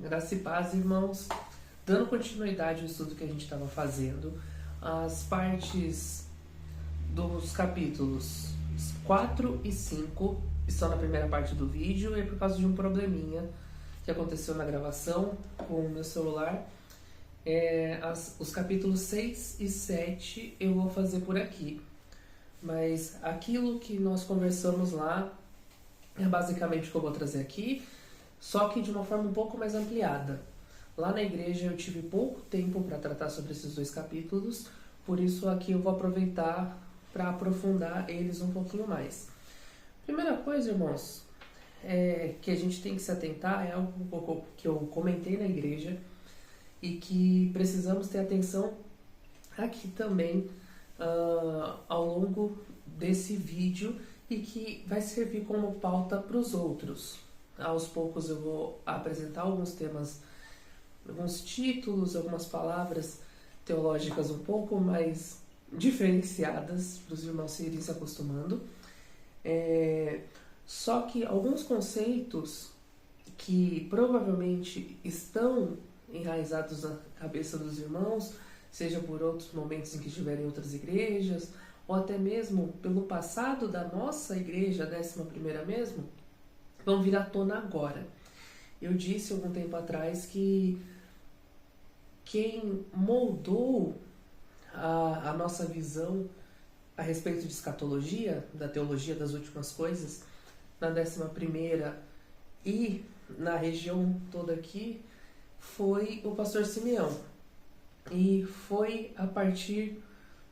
Graça e paz, irmãos. Dando continuidade ao estudo que a gente estava fazendo, as partes dos capítulos 4 e 5 estão na primeira parte do vídeo, e por causa de um probleminha que aconteceu na gravação com o meu celular, os capítulos 6 e 7 eu vou fazer por aqui. Mas aquilo que nós conversamos lá é basicamente o que eu vou trazer aqui, só que de uma forma um pouco mais ampliada. Lá na igreja eu tive pouco tempo para tratar sobre esses dois capítulos, por isso aqui eu vou aproveitar para aprofundar eles um pouquinho mais. Primeira coisa, irmãos, que a gente tem que se atentar é algo que eu comentei na igreja e que precisamos ter atenção aqui também ao longo desse vídeo e que vai servir como pauta para os outros. Aos poucos eu vou apresentar alguns temas, alguns títulos, algumas palavras teológicas um pouco mais diferenciadas para os irmãos irem se acostumando. Só que alguns conceitos que provavelmente estão enraizados na cabeça dos irmãos, seja por outros momentos em que estiverem em outras igrejas, ou até mesmo pelo passado da nossa igreja, a 11ª mesmo, vão vir à tona agora. Eu disse algum tempo atrás que quem moldou a nossa visão a respeito de escatologia, da teologia das últimas coisas, na 11ª e na região toda aqui, foi o pastor Simeão. E foi a partir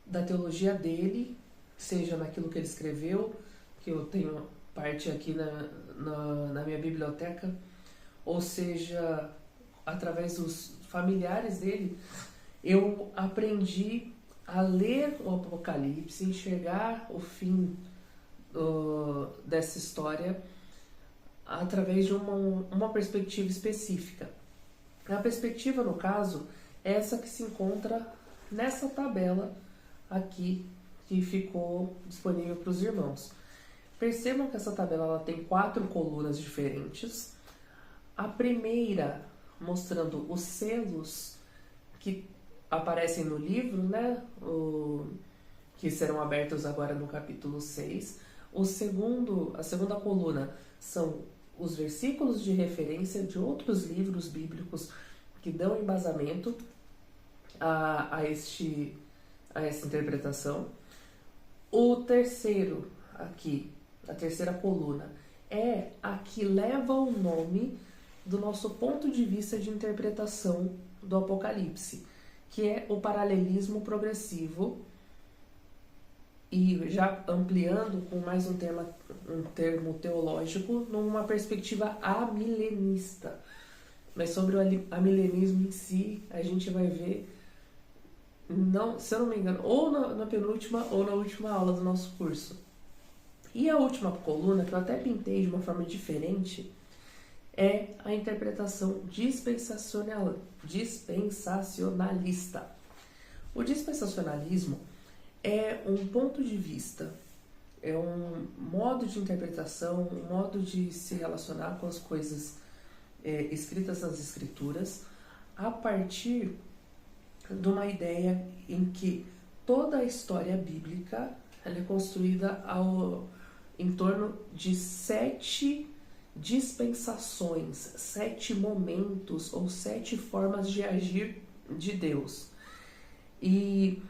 da teologia dele, seja naquilo que ele escreveu, que eu tenho parte aqui na minha biblioteca, ou seja, através dos familiares dele, eu aprendi a ler o Apocalipse, enxergar o fim dessa história através de uma perspectiva específica. A perspectiva, no caso, é essa que se encontra nessa tabela aqui que ficou disponível para os irmãos. Percebam que essa tabela ela tem 4 colunas diferentes. A primeira mostrando os selos que aparecem no livro, né? Que serão abertos agora no capítulo 6. A segunda coluna são os versículos de referência de outros livros bíblicos que dão embasamento a essa interpretação. O terceiro aqui, a terceira coluna, é a que leva o nome do nosso ponto de vista de interpretação do Apocalipse, que é o paralelismo progressivo, e já ampliando com mais um termo teológico, numa perspectiva amilenista. Mas sobre o amilenismo em si, a gente vai ver, se eu não me engano, ou na penúltima ou na última aula do nosso curso. E a última coluna, que eu até pintei de uma forma diferente, é a interpretação dispensacionalista. O dispensacionalismo é um ponto de vista, é um modo de interpretação, um modo de se relacionar com as coisas escritas nas Escrituras, a partir de uma ideia em que toda a história bíblica ela é construída em torno de 7 dispensações, 7 momentos ou 7 formas de agir de Deus. E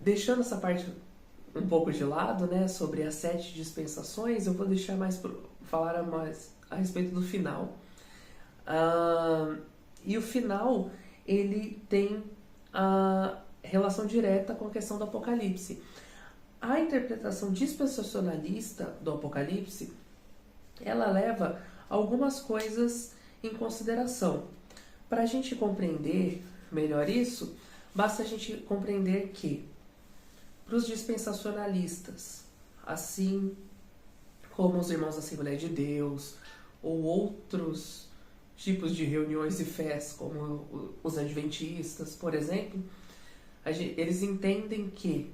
deixando essa parte um pouco de lado, né, sobre as 7 dispensações, eu vou deixar falar mais a respeito do final. E o final, ele tem a relação direta com a questão do Apocalipse. A interpretação dispensacionalista do Apocalipse, ela leva algumas coisas em consideração. Para a gente compreender melhor isso, basta a gente compreender que, para os dispensacionalistas, assim como os irmãos da Assembleia de Deus, ou outros tipos de reuniões e fés, como os adventistas, por exemplo, eles entendem que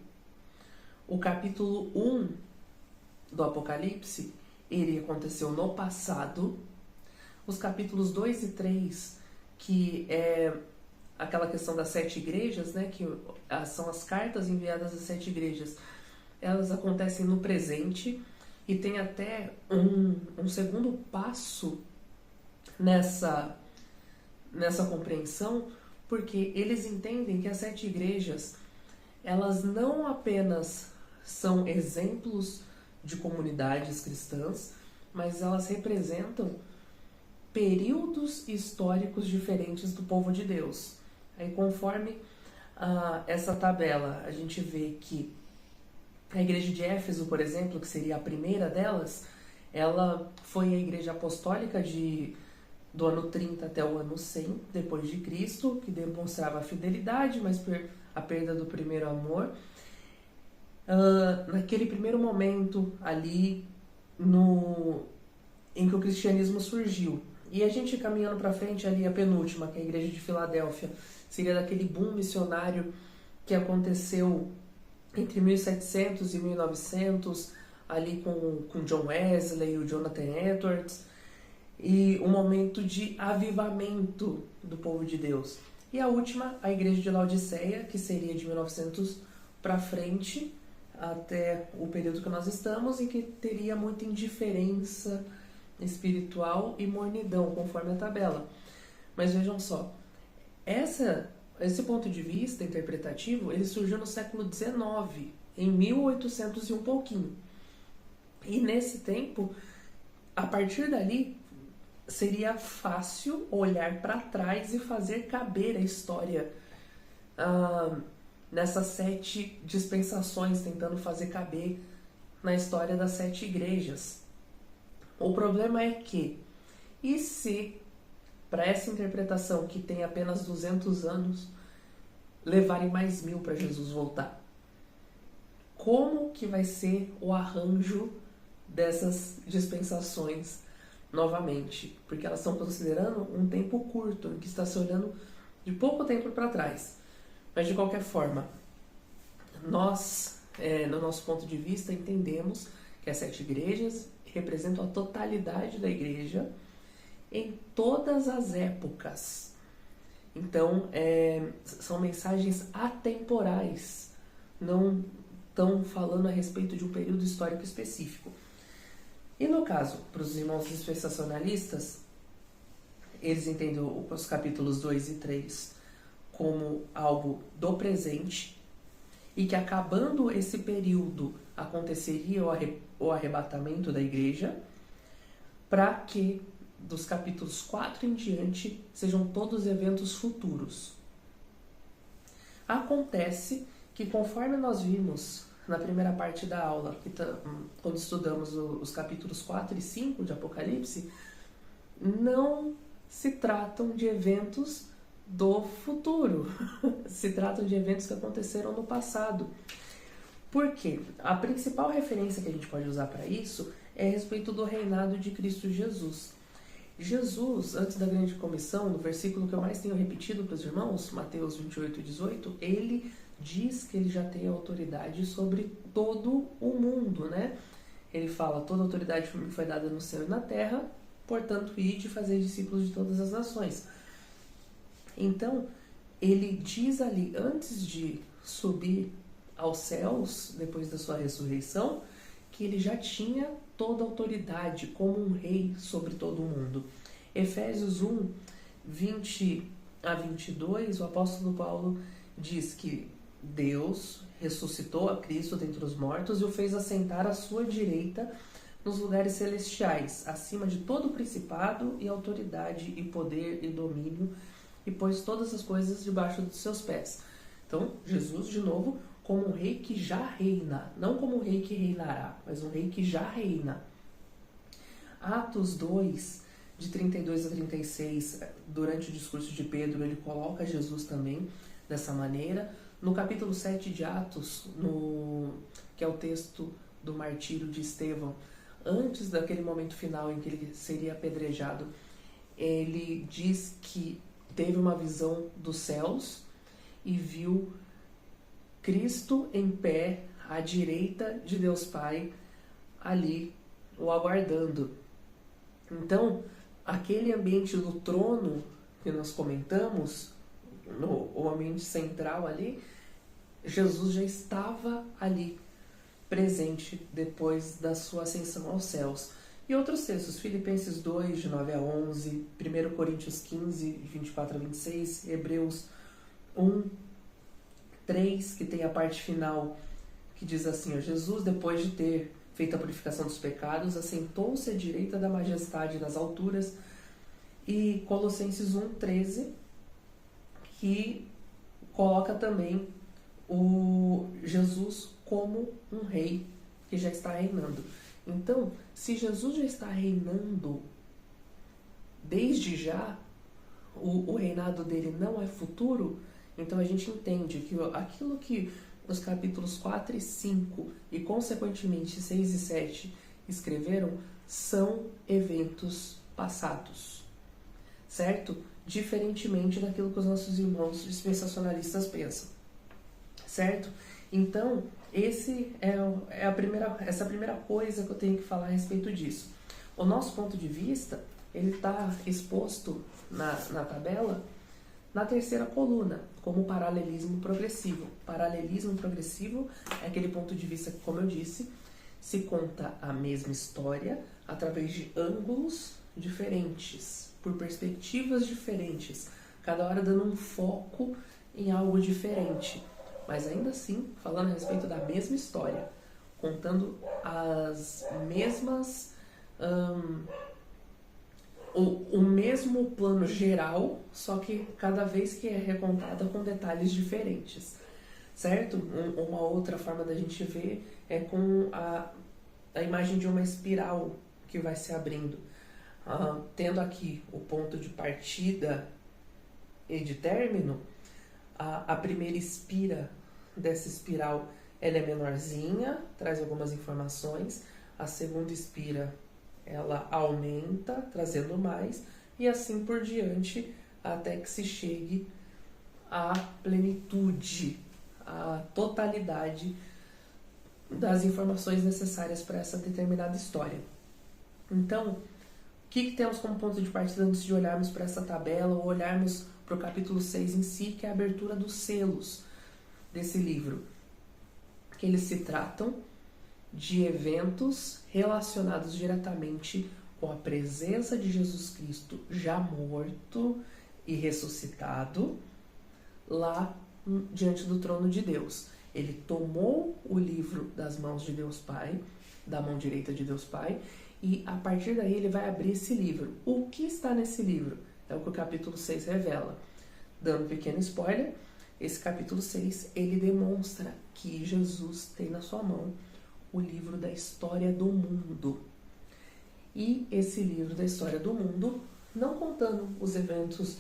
o capítulo 1 do Apocalipse, ele aconteceu no passado, os capítulos 2 e 3, que é aquela questão das 7 igrejas, né, que são as cartas enviadas às 7 igrejas, elas acontecem no presente, e tem até um segundo passo nessa compreensão, porque eles entendem que as 7 igrejas, elas não apenas são exemplos de comunidades cristãs, mas elas representam períodos históricos diferentes do povo de Deus. Aí, conforme essa tabela, a gente vê que a igreja de Éfeso, por exemplo, que seria a primeira delas, ela foi a igreja apostólica do ano 30 até o ano 100 depois de Cristo, que demonstrava a fidelidade, mas a perda do primeiro amor. Naquele primeiro momento ali em que o cristianismo surgiu. E a gente caminhando para frente ali, a penúltima, que é a igreja de Filadélfia, seria daquele boom missionário que aconteceu entre 1700 e 1900, ali com John Wesley, o Jonathan Edwards, e um momento de avivamento do povo de Deus. E a última, a igreja de Laodiceia, que seria de 1900 para frente, até o período que nós estamos, em que teria muita indiferença espiritual e mornidão, conforme a tabela. Mas vejam só, esse ponto de vista interpretativo, ele surgiu no século XIX, em 1800 e um pouquinho. E nesse tempo, a partir dali, seria fácil olhar para trás e fazer caber a história nessas 7 dispensações, tentando fazer caber na história das 7 igrejas. O problema é que, e se para essa interpretação, que tem apenas 200 anos, levarem mais 1000 para Jesus voltar? Como que vai ser o arranjo dessas dispensações novamente? Porque elas estão considerando um tempo curto, que está se olhando de pouco tempo para trás. Mas, de qualquer forma, nós, no nosso ponto de vista, entendemos que as 7 igrejas representam a totalidade da igreja em todas as épocas. Então, são mensagens atemporais, não estão falando a respeito de um período histórico específico. E no caso, para os irmãos dispensacionalistas, eles entendem os capítulos 2 e 3 como algo do presente, e que acabando esse período aconteceria o arrebatamento da igreja, para que dos capítulos 4 em diante sejam todos eventos futuros. Acontece que, conforme nós vimos na primeira parte da aula, quando estudamos os capítulos 4 e 5 de Apocalipse, não se tratam de eventos do futuro, se tratam de eventos que aconteceram no passado. Por quê? A principal referência que a gente pode usar para isso é a respeito do reinado de Cristo Jesus. Jesus, antes da grande comissão, no versículo que eu mais tenho repetido para os irmãos, Mateus 28 e 18, ele diz que ele já tem autoridade sobre todo o mundo, né? Ele fala: toda autoridade me foi dada no céu e na terra, portanto, ide fazer discípulos de todas as nações. Então, ele diz ali, antes de subir aos céus, depois da sua ressurreição, que ele já tinha toda a autoridade como um rei sobre todo o mundo. Efésios 1, 20 a 22, o apóstolo Paulo diz que Deus ressuscitou a Cristo dentre os mortos e o fez assentar à sua direita nos lugares celestiais, acima de todo principado e autoridade e poder e domínio, e pôs todas as coisas debaixo dos seus pés. Então, Jesus, de novo, como um rei que já reina, não como um rei que reinará, mas um rei que já reina. Atos 2, de 32 a 36, durante o discurso de Pedro, ele coloca Jesus também dessa maneira. No capítulo 7 de Atos, que é o texto do martírio de Estevão, antes daquele momento final em que ele seria apedrejado, ele diz que teve uma visão dos céus e viu Cristo em pé à direita de Deus Pai, ali o aguardando. Então, aquele ambiente do trono que nós comentamos, o ambiente central ali, Jesus já estava ali, presente depois da sua ascensão aos céus. E outros textos, Filipenses 2, de 9 a 11, 1 Coríntios 15, de 24 a 26, Hebreus 1, 3, que tem a parte final que diz assim: Jesus, depois de ter feito a purificação dos pecados, assentou-se à direita da majestade nas alturas. E Colossenses 1, 13, que coloca também o Jesus como um rei que já está reinando. Então, se Jesus já está reinando desde já, o reinado dele não é futuro, então a gente entende que aquilo que os capítulos 4 e 5 e consequentemente 6 e 7 escreveram são eventos passados, certo? Diferentemente daquilo que os nossos irmãos dispensacionalistas pensam, certo? Então, essa é a primeira coisa que eu tenho que falar a respeito disso. O nosso ponto de vista, ele está exposto na tabela, na terceira coluna, como paralelismo progressivo. Paralelismo progressivo é aquele ponto de vista que, como eu disse, se conta a mesma história através de ângulos diferentes, por perspectivas diferentes, cada hora dando um foco em algo diferente. Mas ainda assim, falando a respeito da mesma história, contando as mesmas... o mesmo plano geral, só que cada vez que é recontada com detalhes diferentes, certo? Uma outra forma da gente ver é com a imagem de uma espiral que vai se abrindo. Tendo aqui o ponto de partida e de término, a primeira espira dessa espiral ela é menorzinha, traz algumas informações. A segunda espira ela aumenta, trazendo mais, e assim por diante, até que se chegue à plenitude, à totalidade das informações necessárias para essa determinada história. Então, o que temos como ponto de partida antes de olharmos para essa tabela ou olharmos para o capítulo 6 em si, que é a abertura dos selos desse livro? Que eles se tratam de eventos relacionados diretamente com a presença de Jesus Cristo já morto e ressuscitado lá diante do trono de Deus. Ele tomou o livro das mãos de Deus Pai, da mão direita de Deus Pai, e a partir daí ele vai abrir esse livro. O que está nesse livro? É o que o capítulo 6 revela. Dando um pequeno spoiler, esse capítulo 6, ele demonstra que Jesus tem na sua mão o livro da história do mundo. E esse livro da história do mundo, não contando os eventos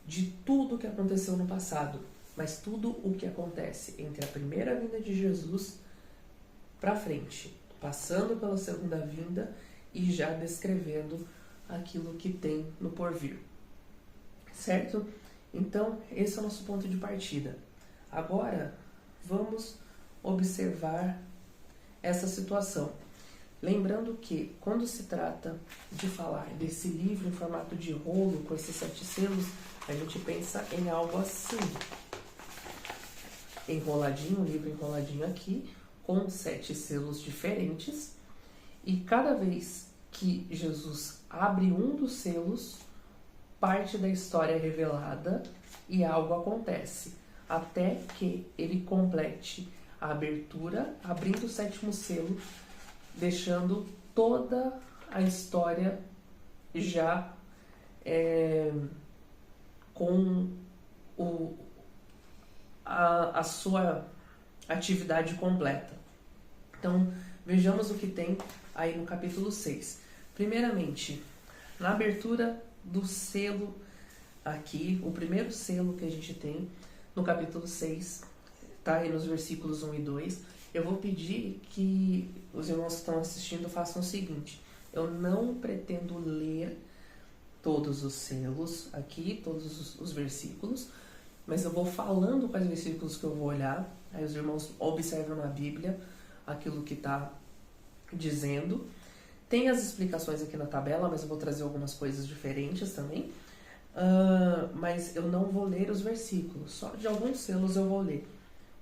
de tudo que aconteceu no passado, mas tudo o que acontece entre a primeira vinda de Jesus para frente, passando pela segunda vinda e já descrevendo aquilo que tem no porvir. Certo? Então, esse é o nosso ponto de partida. Agora, vamos observar essa situação. Lembrando que, quando se trata de falar desse livro em formato de rolo, com esses 7 selos, a gente pensa em algo assim. Enroladinho, um livro enroladinho aqui, com 7 selos diferentes. E cada vez que Jesus abre um dos selos, parte da história é revelada e algo acontece, até que ele complete a abertura, abrindo o 7º selo, deixando toda a história já com a sua atividade completa. Então, vejamos o que tem aí no capítulo 6. Primeiramente, na abertura do selo aqui, o primeiro selo que a gente tem no capítulo 6, tá aí nos versículos 1 e 2. Eu vou pedir que os irmãos que estão assistindo façam o seguinte: eu não pretendo ler todos os selos aqui, todos os versículos, mas eu vou falando quais versículos que eu vou olhar, aí os irmãos observam na Bíblia aquilo que está dizendo, Tem as explicações aqui na tabela, mas eu vou trazer algumas coisas diferentes também. Mas eu não vou ler os versículos, só de alguns selos eu vou ler,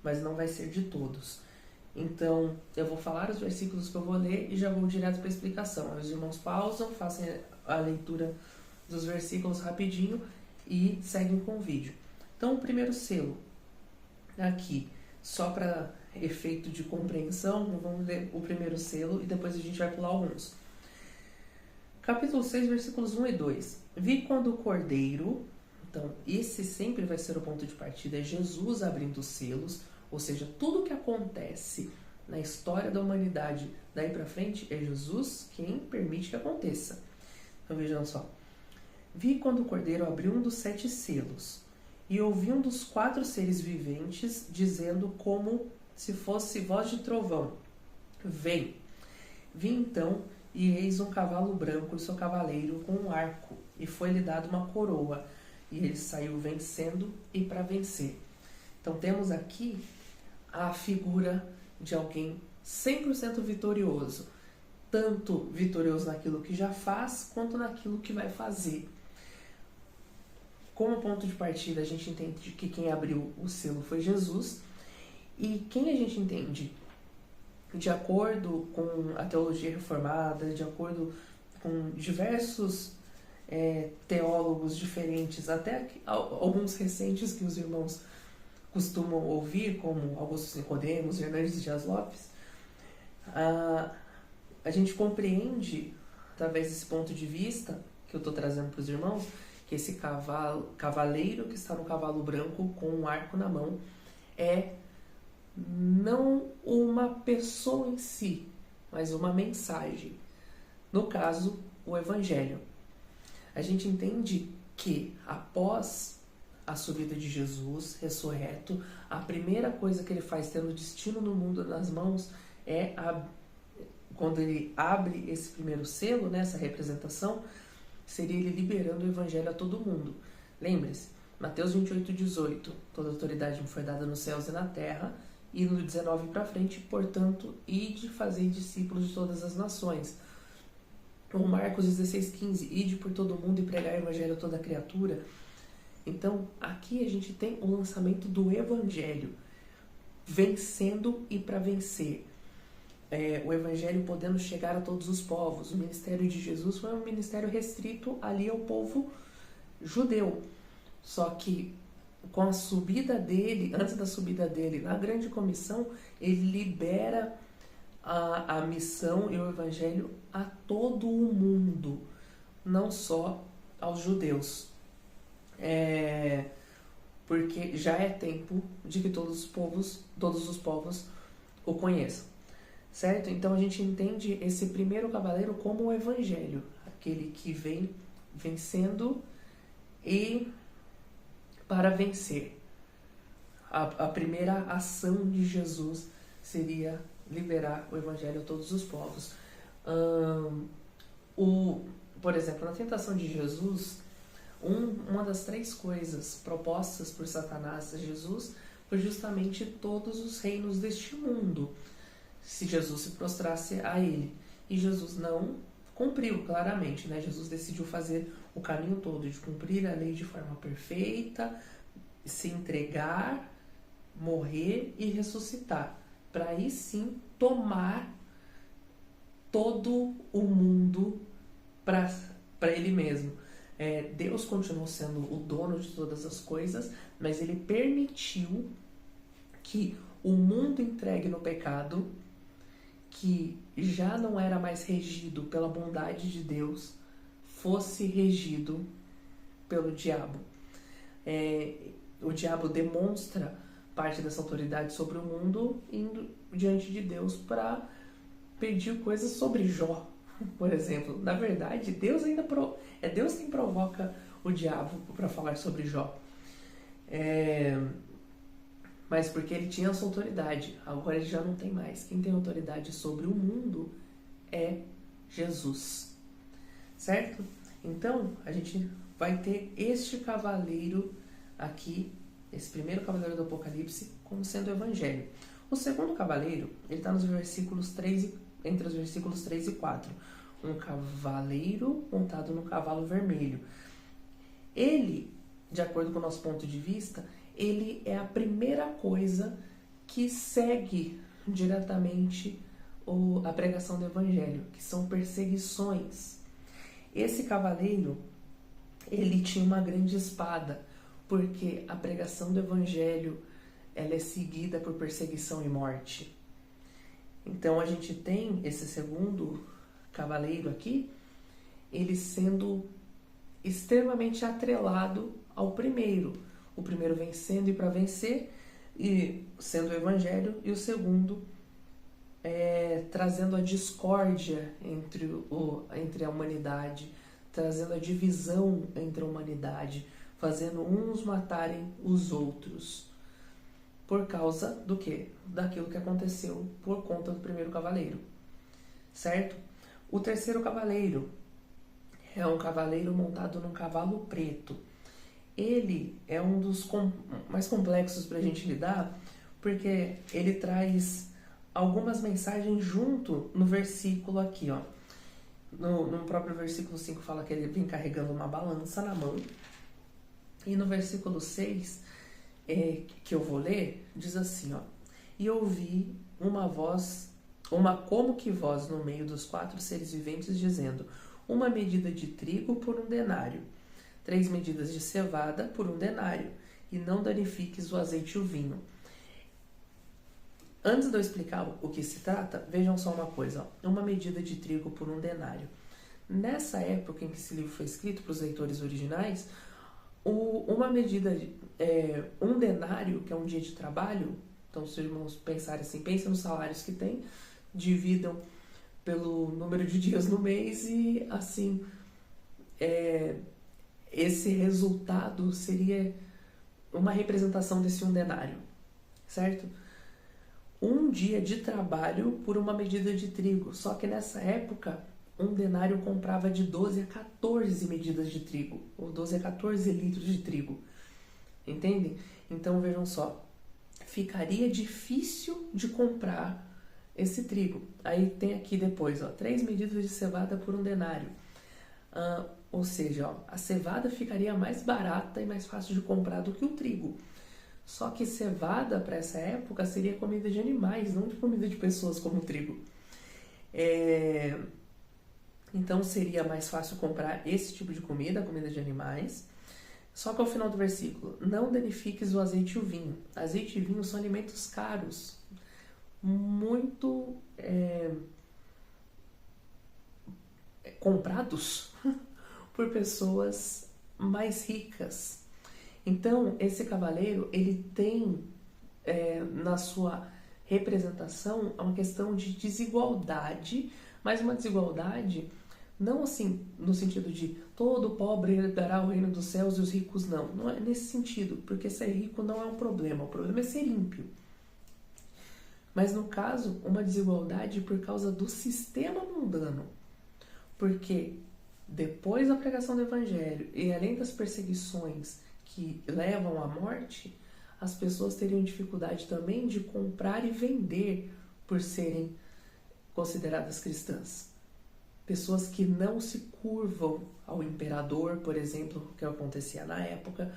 mas não vai ser de todos. Então, eu vou falar os versículos que eu vou ler e já vou direto para a explicação. Aí os irmãos pausam, façam a leitura dos versículos rapidinho e seguem com o vídeo. Então, o primeiro selo, aqui, só para efeito de compreensão, vamos ler o primeiro selo e depois a gente vai pular alguns. Capítulo 6, versículos 1 e 2. Vi quando o Cordeiro, então esse sempre vai ser o ponto de partida, é Jesus abrindo os selos, ou seja, tudo que acontece na história da humanidade daí para frente é Jesus quem permite que aconteça. Então vejam só. Vi quando o Cordeiro abriu um dos 7 selos e ouvi um dos 4 seres viventes dizendo como se fosse voz de trovão: vem. Vi então, e eis um cavalo branco e seu cavaleiro com um arco, e foi-lhe dado uma coroa, e ele saiu vencendo e para vencer. Então temos aqui a figura de alguém 100% vitorioso, tanto vitorioso naquilo que já faz, quanto naquilo que vai fazer. Como ponto de partida, a gente entende que quem abriu o selo foi Jesus, e quem a gente entende, de acordo com a teologia reformada, de acordo com diversos teólogos diferentes, até alguns recentes que os irmãos costumam ouvir, como Augusto Nicodemos, Hernandes Dias Lopes, a gente compreende, através desse ponto de vista que eu estou trazendo para os irmãos, que esse cavaleiro que está no cavalo branco com um arco na mão é não uma pessoa em si, mas uma mensagem. No caso, o Evangelho. A gente entende que após a subida de Jesus, ressurreto, a primeira coisa que ele faz tendo o destino no mundo nas mãos é, quando ele abre esse primeiro selo, né, essa representação, seria ele liberando o Evangelho a todo mundo. Lembre-se, Mateus 28:18, toda autoridade me foi dada nos céus e na terra, e no 19 para frente, portanto, ide fazer discípulos de todas as nações. Ou Marcos 16:15, ide por todo mundo e pregar o Evangelho a toda criatura. Então, aqui a gente tem o lançamento do Evangelho, vencendo e para vencer. O Evangelho podendo chegar a todos os povos. O ministério de Jesus foi um ministério restrito ali ao povo judeu. Só que com a subida dele, antes da subida dele na grande comissão, ele libera a missão e o Evangelho a todo o mundo, não só aos judeus. Porque já é tempo de que todos os povos o conheçam. Certo? Então a gente entende esse primeiro cavaleiro como o Evangelho, aquele que vem vencendo e para vencer. A primeira ação de Jesus seria liberar o Evangelho a todos os povos. Por exemplo, na tentação de Jesus, uma das 3 coisas propostas por Satanás a Jesus foi justamente todos os reinos deste mundo, se Jesus se prostrasse a ele. E Jesus não cumpriu claramente, né? Jesus decidiu fazer o caminho todo de cumprir a lei de forma perfeita, se entregar, morrer e ressuscitar, para aí sim tomar todo o mundo para ele mesmo. Deus continuou sendo o dono de todas as coisas, mas ele permitiu que o mundo entregue no pecado, que já não era mais regido pela bondade de Deus, fosse regido pelo diabo. O diabo demonstra parte dessa autoridade sobre o mundo indo diante de Deus para pedir coisas sobre Jó, por exemplo. Na verdade, Deus é Deus quem provoca o diabo para falar sobre Jó. Mas porque ele tinha essa autoridade, agora ele já não tem mais. Quem tem autoridade sobre o mundo é Jesus. Certo? Então, a gente vai ter este cavaleiro aqui, esse primeiro cavaleiro do Apocalipse, como sendo o Evangelho. O segundo cavaleiro, ele está nos versículos 3, entre os versículos 3 e 4. um cavaleiro montado no cavalo vermelho. Ele, de acordo com o nosso ponto de vista, ele é a primeira coisa que segue diretamente a pregação do evangelho, que são perseguições. Esse cavaleiro, ele tinha uma grande espada, porque a pregação do evangelho, ela é seguida por perseguição e morte. Então a gente tem esse segundo cavaleiro aqui, ele sendo extremamente atrelado ao primeiro. O primeiro vencendo e para vencer, e sendo o evangelho, e o segundo trazendo a discórdia entre a humanidade, trazendo a divisão entre a humanidade, fazendo uns matarem os outros. Por causa do quê? Daquilo que aconteceu por conta do primeiro cavaleiro. Certo? O terceiro cavaleiro é um cavaleiro montado num cavalo preto. Ele é um dos mais complexos para a gente lidar, porque ele traz algumas mensagens junto no versículo aqui, ó. No próprio versículo 5 fala que ele vem carregando uma balança na mão. E no versículo 6, que eu vou ler, diz assim, ó: e ouvi uma voz, como que voz no meio dos 4 seres viventes, dizendo: uma medida de trigo por 1 denário, 3 medidas de cevada por 1 denário, e não danifiques o azeite e o vinho. Antes de eu explicar o que se trata, vejam só uma coisa, ó, uma medida de trigo por 1 denário. Nessa época em que esse livro foi escrito, para os leitores originais, uma medida, 1 denário, que é um dia de trabalho, então se os irmãos pensarem assim, pensem nos salários que tem, dividam pelo número de dias no mês e assim, esse resultado seria uma representação desse 1 denário, certo? Um dia de trabalho por uma medida de trigo, só que nessa época 1 denário comprava de 12 a 14 medidas de trigo, ou 12 a 14 litros de trigo, entendem? Então vejam só, ficaria difícil de comprar esse trigo. Aí tem aqui depois, ó, 3 medidas de cevada por 1 denário. Ou seja, ó, a cevada ficaria mais barata e mais fácil de comprar do que o trigo. Só que cevada para essa época seria comida de animais, não de comida de pessoas como o trigo. Então seria mais fácil comprar esse tipo de comida de animais. Só que ao final do versículo, não danifiques o azeite e o vinho. Azeite e vinho são alimentos caros, muito comprados por pessoas mais ricas. Então, esse cavaleiro, ele tem na sua representação uma questão de desigualdade, mas uma desigualdade não assim no sentido de todo pobre herdará o reino dos céus e os ricos não. Não é nesse sentido, porque ser rico não é um problema, o problema é ser ímpio. Mas no caso, uma desigualdade por causa do sistema mundano. Porque depois da pregação do evangelho e além das perseguições que levam à morte, as pessoas teriam dificuldade também de comprar e vender por serem consideradas cristãs. Pessoas que não se curvam ao imperador, por exemplo, que acontecia na época,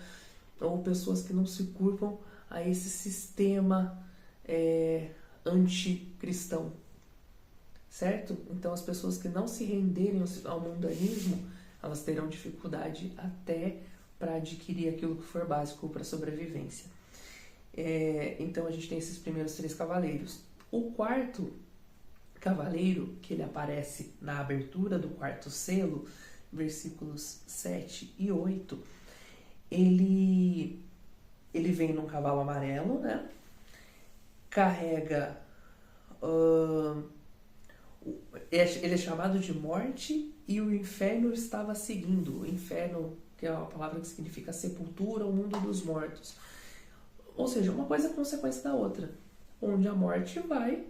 ou pessoas que não se curvam a esse sistema anticristão, certo? Então as pessoas que não se renderem ao mundanismo, elas terão dificuldade até para adquirir aquilo que for básico para a sobrevivência. Então a gente tem esses primeiros 3 cavaleiros. O quarto cavaleiro, que ele aparece na abertura do 4º selo, versículos 7 e 8, ele vem num cavalo amarelo, né? Carrega... ele é chamado de morte e o inferno estava seguindo. O inferno, que é uma palavra que significa sepultura, o mundo dos mortos. Ou seja, uma coisa é consequência da outra. Onde a morte vai,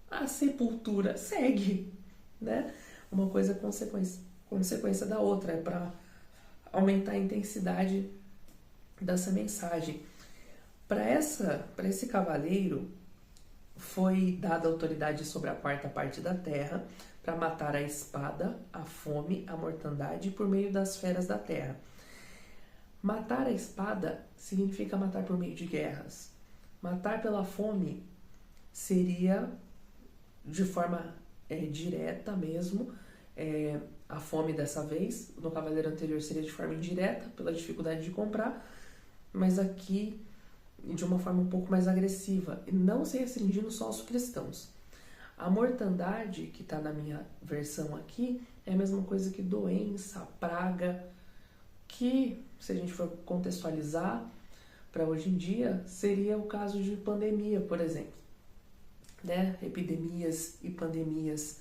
a sepultura segue, né? Uma coisa é consequência da outra. É para aumentar a intensidade dessa mensagem. Para esse cavaleiro, foi dada autoridade sobre a quarta parte da terra para matar a espada, a fome, a mortandade por meio das feras da terra. Matar a espada significa matar por meio de guerras. Matar pela fome seria de forma direta mesmo. A fome dessa vez, no cavaleiro anterior seria de forma indireta, pela dificuldade de comprar, mas aqui de uma forma um pouco mais agressiva, e não se restringindo só aos cristãos. A mortandade, que está na minha versão aqui, é a mesma coisa que doença, praga, que, se a gente for contextualizar para hoje em dia, seria o caso de pandemia, por exemplo, né? Epidemias e pandemias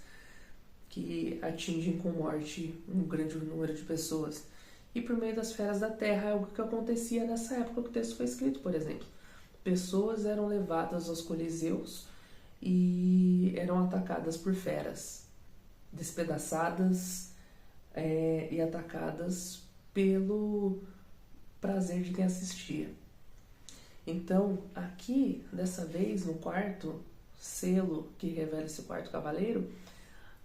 que atingem com morte um grande número de pessoas. E por meio das feras da terra é algo que acontecia nessa época que o texto foi escrito, por exemplo. Pessoas eram levadas aos coliseus e eram atacadas por feras, despedaçadas e atacadas pelo prazer de quem assistia. Então, aqui, dessa vez, no quarto selo que revela esse quarto cavaleiro,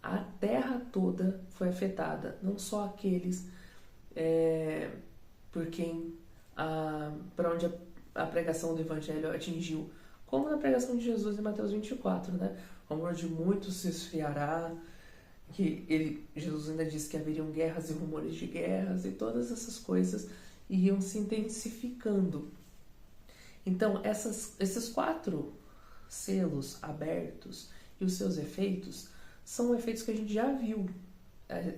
a terra toda foi afetada, não só aqueles por quem para onde a pregação do evangelho atingiu, como na pregação de Jesus em Mateus 24, né? O amor de muitos se esfriará, que Jesus ainda disse que haveriam guerras e rumores de guerras, e todas essas coisas iriam se intensificando. Então, esses 4 selos abertos e os seus efeitos são efeitos que a gente já viu,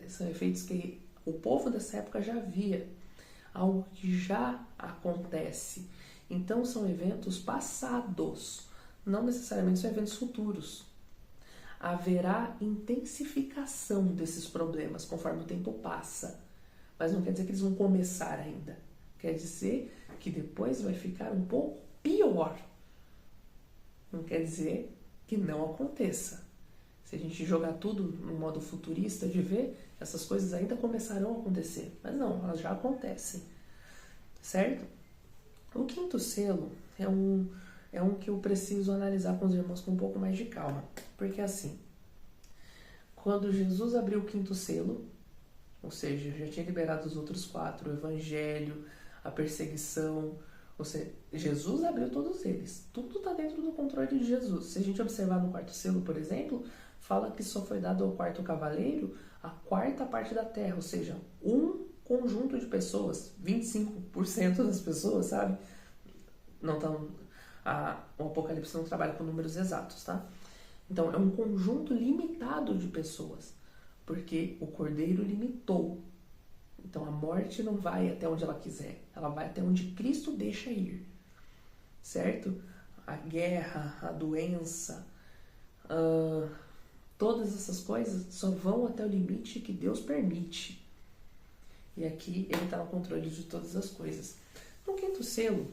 são efeitos que o povo dessa época já via, algo que já acontece. Então, são eventos passados, não necessariamente são eventos futuros. Haverá intensificação desses problemas conforme o tempo passa, mas não quer dizer que eles vão começar ainda. Quer dizer que depois vai ficar um pouco pior. Não quer dizer que não aconteça. Se a gente jogar tudo no modo futurista de ver, essas coisas ainda começarão a acontecer. Mas não, elas já acontecem. Certo? O 5º selo é um que eu preciso analisar com os irmãos com um pouco mais de calma. Porque assim, quando Jesus abriu o 5º selo, ou seja, já tinha liberado os outros 4, o evangelho, a perseguição, ou seja, Jesus abriu todos eles. Tudo está dentro do controle de Jesus. Se a gente observar no 4º selo, por exemplo, fala que só foi dado ao 4º cavaleiro a 4ª parte da terra, ou seja, um conjunto de pessoas, 25% das pessoas, sabe? Não tão, o Apocalipse não trabalha com números exatos, tá? Então, é um conjunto limitado de pessoas, porque o Cordeiro limitou. Então, a morte não vai até onde ela quiser, ela vai até onde Cristo deixa ir, certo? A guerra, a doença, todas essas coisas só vão até o limite que Deus permite. E aqui ele está no controle de todas as coisas. No 5º selo,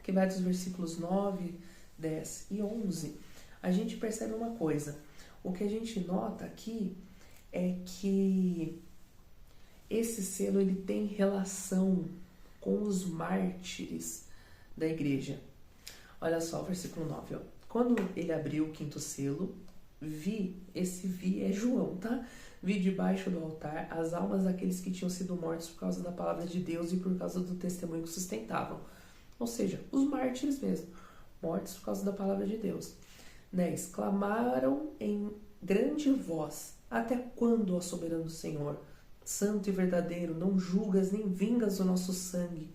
que vai dos versículos 9, 10 e 11, a gente percebe uma coisa. O que a gente nota aqui é que esse selo ele tem relação com os mártires da igreja. Olha só o versículo 9. Ó. Quando ele abriu o 5º selo, vi é João, tá? Vi debaixo do altar as almas daqueles que tinham sido mortos por causa da palavra de Deus e por causa do testemunho que sustentavam. Ou seja, os mártires mesmo, mortos por causa da palavra de Deus. 10. Clamaram em grande voz: até quando, ó soberano Senhor, santo e verdadeiro, não julgas nem vingas o nosso sangue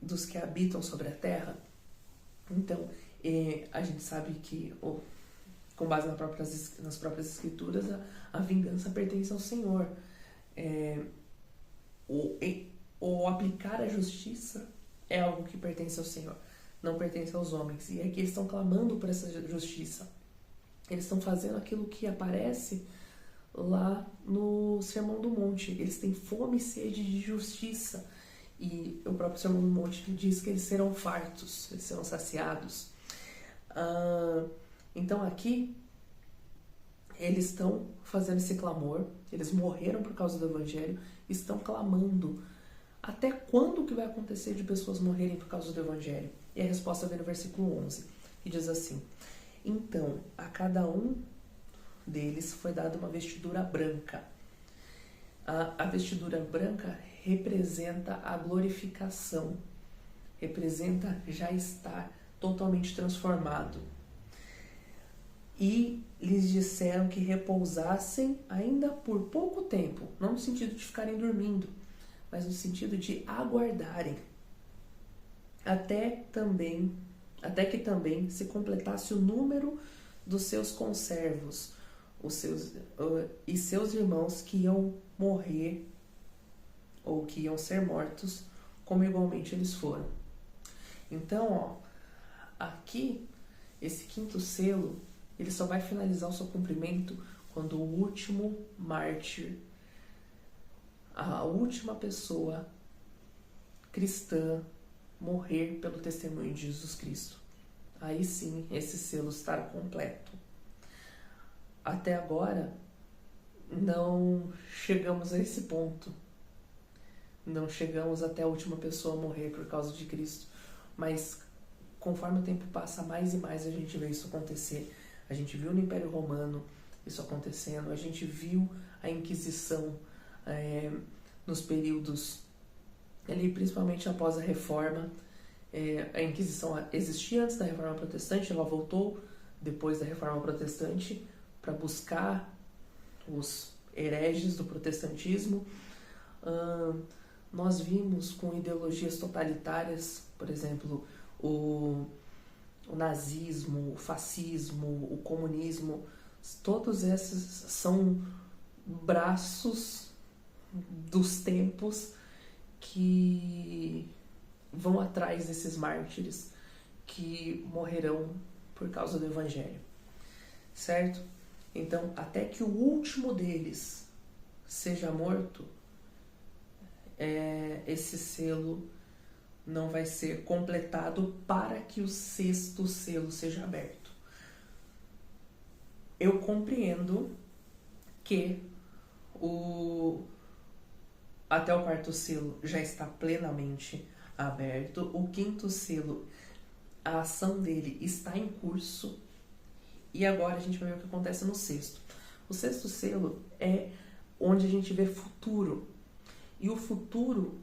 dos que habitam sobre a terra? Então, a gente sabe que, com base nas próprias escrituras, a vingança pertence ao Senhor. O aplicar a justiça é algo que pertence ao Senhor, não pertence aos homens. E aqui eles estão clamando por essa justiça. Eles estão fazendo aquilo que aparece lá no Sermão do Monte. Eles têm fome e sede de justiça. E o próprio Sermão do Monte diz que eles serão fartos, eles serão saciados. Então aqui eles estão fazendo esse clamor, eles morreram por causa do Evangelho, estão clamando. Até quando que vai acontecer de pessoas morrerem por causa do Evangelho? E a resposta vem no versículo 11, que diz assim: Então, a cada um deles foi dada uma vestidura branca. A vestidura branca representa a glorificação, representa já estar totalmente transformado. E lhes disseram que repousassem ainda por pouco tempo, não no sentido de ficarem dormindo, mas no sentido de aguardarem, até que também se completasse o número dos seus conservos, e seus irmãos que iam morrer ou que iam ser mortos, como igualmente eles foram. Então, aqui, esse quinto selo, ele só vai finalizar o seu cumprimento quando o último mártir, a última pessoa cristã, morrer pelo testemunho de Jesus Cristo. Aí sim, esse selo estará completo. Até agora, não chegamos a esse ponto. Não chegamos até a última pessoa morrer por causa de Cristo. Mas, conforme o tempo passa, mais e mais a gente vê isso acontecer. A gente viu no Império Romano isso acontecendo. A gente viu a Inquisição nos períodos, ali, principalmente após a Reforma. A Inquisição existia antes da Reforma Protestante, ela voltou depois da Reforma Protestante para buscar os hereges do protestantismo. Nós vimos com ideologias totalitárias, por exemplo, o nazismo, o fascismo, o comunismo, todos esses são braços dos tempos que vão atrás desses mártires que morrerão por causa do Evangelho, certo? Então, até que o último deles seja morto, esse selo não vai ser completado para que o sexto selo seja aberto. Eu compreendo que até o quarto selo já está plenamente aberto. O quinto selo, a ação dele está em curso. E agora a gente vai ver o que acontece no sexto. O sexto selo é onde a gente vê futuro. E o futuro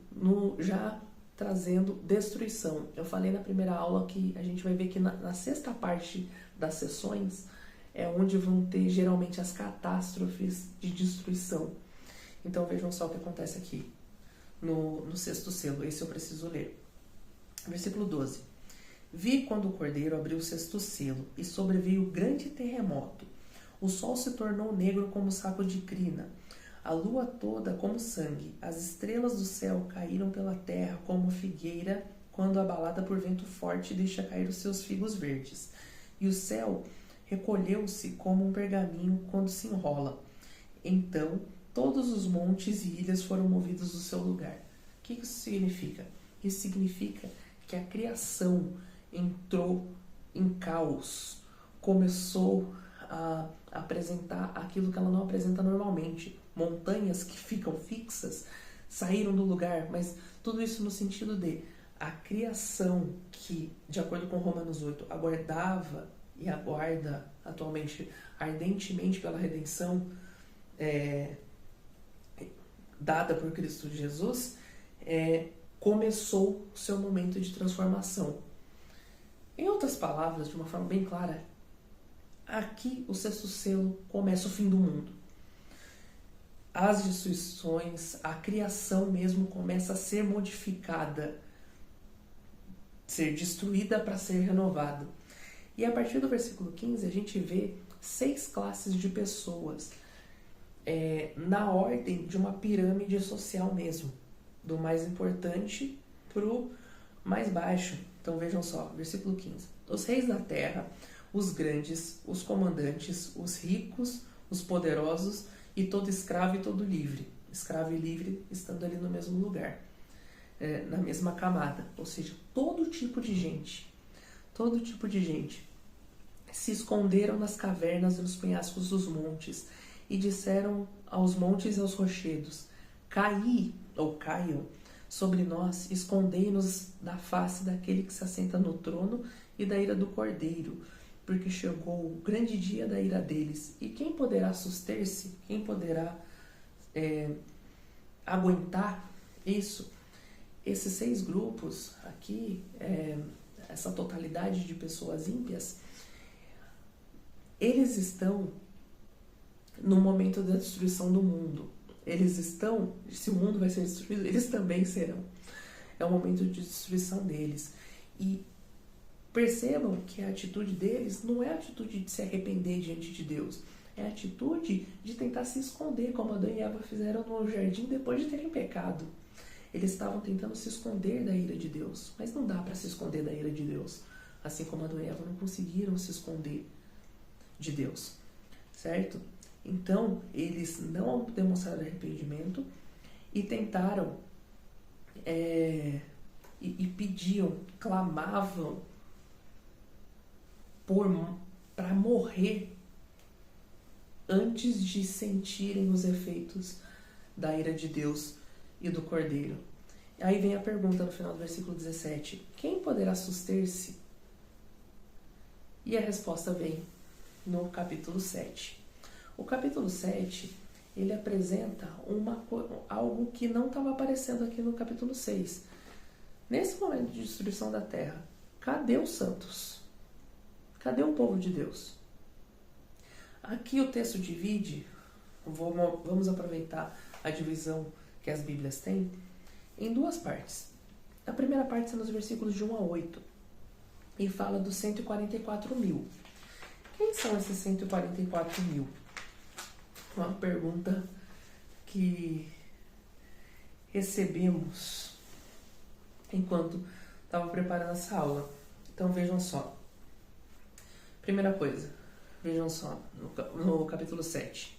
já trazendo destruição. Eu falei na primeira aula que a gente vai ver que na sexta parte das sessões é onde vão ter geralmente as catástrofes de destruição. Então vejam só o que acontece aqui no sexto selo. Esse eu preciso ler. Versículo 12. Vi quando o cordeiro abriu o sexto selo e sobreveio grande terremoto. O sol se tornou negro como saco de crina, a lua toda como sangue, as estrelas do céu caíram pela terra como figueira quando abalada por vento forte deixa cair os seus figos verdes. E o céu recolheu-se como um pergaminho quando se enrola. Então todos os montes e ilhas foram movidos do seu lugar. O que isso significa? Isso significa que a criação entrou em caos, começou a apresentar aquilo que ela não apresenta normalmente. Montanhas que ficam fixas saíram do lugar, mas tudo isso no sentido de a criação que, de acordo com Romanos 8, aguardava e aguarda atualmente ardentemente pela redenção dada por Cristo Jesus, começou o seu momento de transformação. Em outras palavras, de uma forma bem clara, aqui o sexto selo começa o fim do mundo. As destruições, a criação mesmo começa a ser modificada, ser destruída para ser renovada. E a partir do versículo 15 a gente vê 6 classes de pessoas, na ordem de uma pirâmide social mesmo, do mais importante para o mais baixo. Então vejam só, versículo 15. Os reis da terra, os grandes, os comandantes, os ricos, os poderosos e todo escravo e todo livre. Escravo e livre estando ali no mesmo lugar, na mesma camada. Ou seja, todo tipo de gente se esconderam nas cavernas e nos penhascos dos montes e disseram aos montes e aos rochedos: caiam sobre nós, escondei-nos da face daquele que se assenta no trono e da ira do cordeiro, porque chegou o grande dia da ira deles. E quem poderá suster-se? Quem poderá aguentar isso? Esses 6 grupos aqui, essa totalidade de pessoas ímpias, eles estão no momento da destruição do mundo. Eles estão, se o mundo vai ser destruído, eles também serão. É o momento de destruição deles. E percebam que a atitude deles não é a atitude de se arrepender diante de Deus. É a atitude de tentar se esconder, como Adão e Eva fizeram no jardim depois de terem pecado. Eles estavam tentando se esconder da ira de Deus. Mas não dá para se esconder da ira de Deus. Assim como Adão e Eva não conseguiram se esconder de Deus. Certo? Então, eles não demonstraram arrependimento e tentaram e pediam, clamavam para morrer antes de sentirem os efeitos da ira de Deus e do Cordeiro. Aí vem a pergunta no final do versículo 17: quem poderá suster-se? E a resposta vem no capítulo 7. O capítulo 7, ele apresenta algo que não estava aparecendo aqui no capítulo 6. Nesse momento de destruição da terra, cadê os santos? Cadê o povo de Deus? Aqui o texto divide, vamos aproveitar a divisão que as Bíblias têm, em 2 partes. A primeira parte está nos versículos de 1 a 8 e fala dos 144 mil. Quem são esses 144 mil? Uma pergunta que recebemos enquanto estava preparando essa aula. Então vejam só. Primeira coisa, vejam só, no capítulo 7.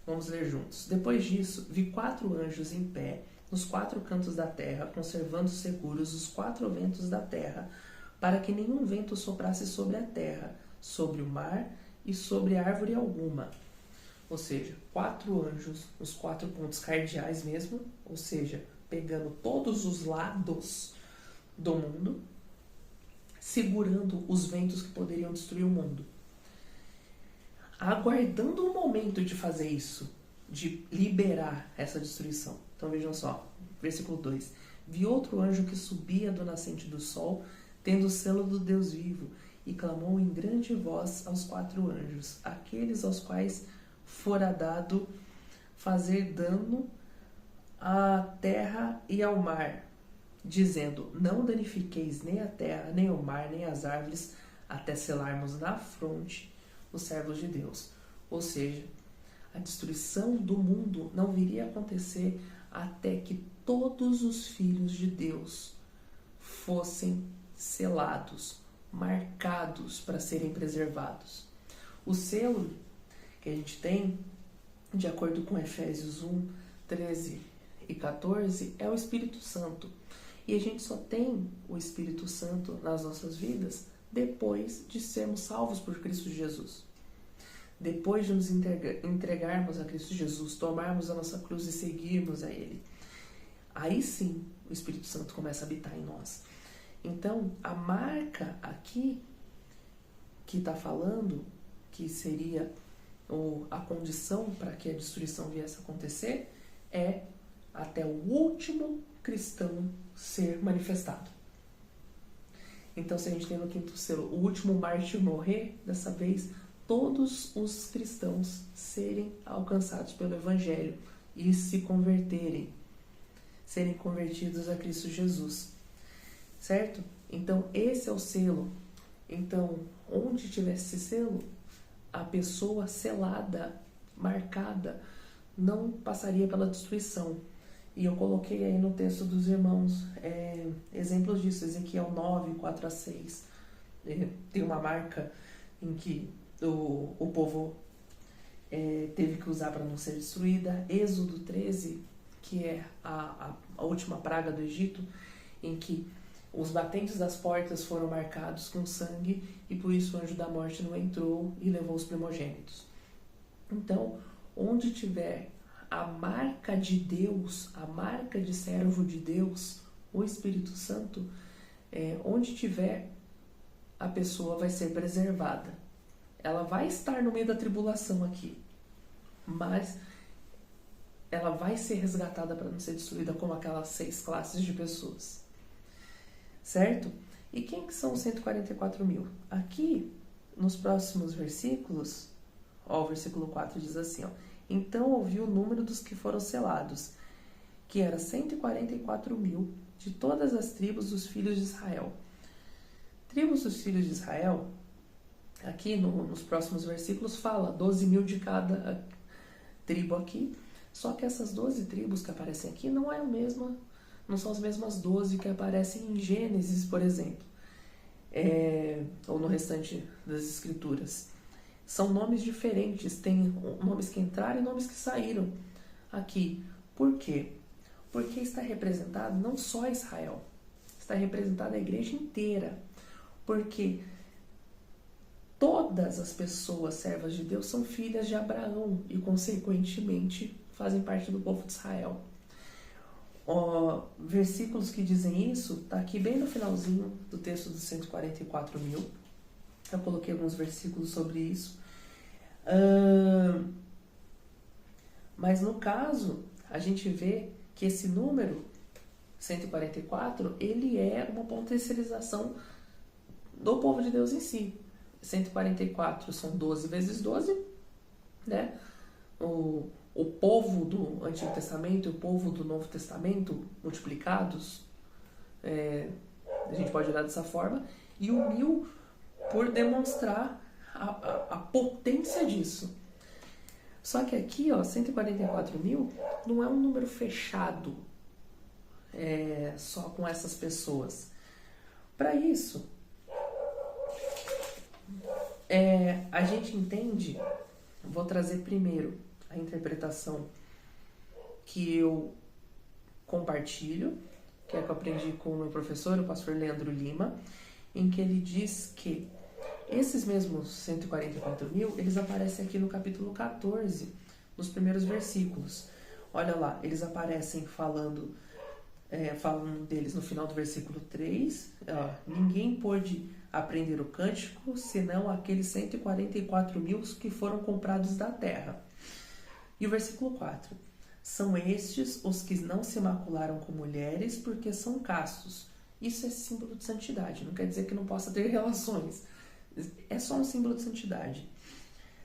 Vamos ler juntos. Depois disso, vi 4 anjos em pé nos 4 cantos da terra, conservando seguros os 4 ventos da terra, para que nenhum vento soprasse sobre a terra, sobre o mar e sobre árvore alguma. Ou seja, 4 anjos nos 4 pontos cardeais mesmo, ou seja, pegando todos os lados do mundo, segurando os ventos que poderiam destruir o mundo. Aguardando o momento de fazer isso, de liberar essa destruição. Então vejam só, versículo 2. Vi outro anjo que subia do nascente do sol, tendo o selo do Deus vivo, e clamou em grande voz aos 4 anjos, aqueles aos quais fora dado fazer dano à terra e ao mar, dizendo: não danifiqueis nem a terra, nem o mar, nem as árvores, até selarmos na fronte os servos de Deus. Ou seja, a destruição do mundo não viria a acontecer até que todos os filhos de Deus fossem selados, marcados para serem preservados. O selo que a gente tem, de acordo com Efésios 1, 13 e 14, é o Espírito Santo. E a gente só tem o Espírito Santo nas nossas vidas depois de sermos salvos por Cristo Jesus. Depois de nos entregarmos a Cristo Jesus, tomarmos a nossa cruz e seguirmos a Ele. Aí sim, o Espírito Santo começa a habitar em nós. Então, a marca aqui que está falando, que seria a condição para que a destruição viesse a acontecer, é até o último cristão ser manifestado. Então, se a gente tem no 5º selo o último mártir morrer, dessa vez todos os cristãos serem alcançados pelo Evangelho e se converterem, serem convertidos a Cristo Jesus. Certo? Então, esse é o selo. Então, onde tiver esse selo, a pessoa selada, marcada, não passaria pela destruição. E eu coloquei aí no texto dos irmãos exemplos disso. Ezequiel 9, 4 a 6. Tem uma marca em que o povo teve que usar para não ser destruída. Êxodo 13, que é a última praga do Egito, em que os batentes das portas foram marcados com sangue e por isso o anjo da morte não entrou e levou os primogênitos. Então, onde tiver a marca de Deus, a marca de servo de Deus, o Espírito Santo, onde tiver a pessoa vai ser preservada. Ela vai estar no meio da tribulação aqui, mas ela vai ser resgatada para não ser destruída como aquelas 6 classes de pessoas. Certo? E quem que são os 144 mil? Aqui, nos próximos versículos, ó, o versículo 4 diz assim, ó, então ouvi o número dos que foram selados, que era 144 mil de todas as tribos dos filhos de Israel. Tribos dos filhos de Israel, aqui nos próximos versículos fala 12 mil de cada tribo aqui, só que essas 12 tribos que aparecem aqui não são as mesmas 12 que aparecem em Gênesis, por exemplo, ou no restante das escrituras. São nomes diferentes, tem nomes que entraram e nomes que saíram aqui. Por quê? Porque está representado não só Israel, está representada a igreja inteira. Porque todas as pessoas servas de Deus são filhas de Abraão e, consequentemente, fazem parte do povo de Israel. Versículos que dizem isso, está aqui bem no finalzinho do texto dos 144 mil. Eu coloquei alguns versículos sobre isso. Mas no caso, a gente vê que esse número, 144, ele é uma potencialização do povo de Deus em si. 144 são 12 vezes 12, né? O povo do Antigo Testamento e o povo do Novo Testamento multiplicados, a gente pode olhar dessa forma, e o 1000 por demonstrar a potência disso. Só que aqui, ó, 144 mil não é um número fechado, só com essas pessoas. Para isso, a gente entende, vou trazer primeiro a interpretação que eu compartilho, que é que eu aprendi com o meu professor, o pastor Leandro Lima, em que ele diz que esses mesmos 144 mil, eles aparecem aqui no capítulo 14, nos primeiros versículos. Olha lá, eles aparecem falando deles no final do versículo 3, ninguém pôde aprender o cântico, senão aqueles 144 mil que foram comprados da terra. E o versículo 4, são estes os que não se macularam com mulheres, porque são castos. Isso é símbolo de santidade, não quer dizer que não possa ter relações, é só um símbolo de santidade.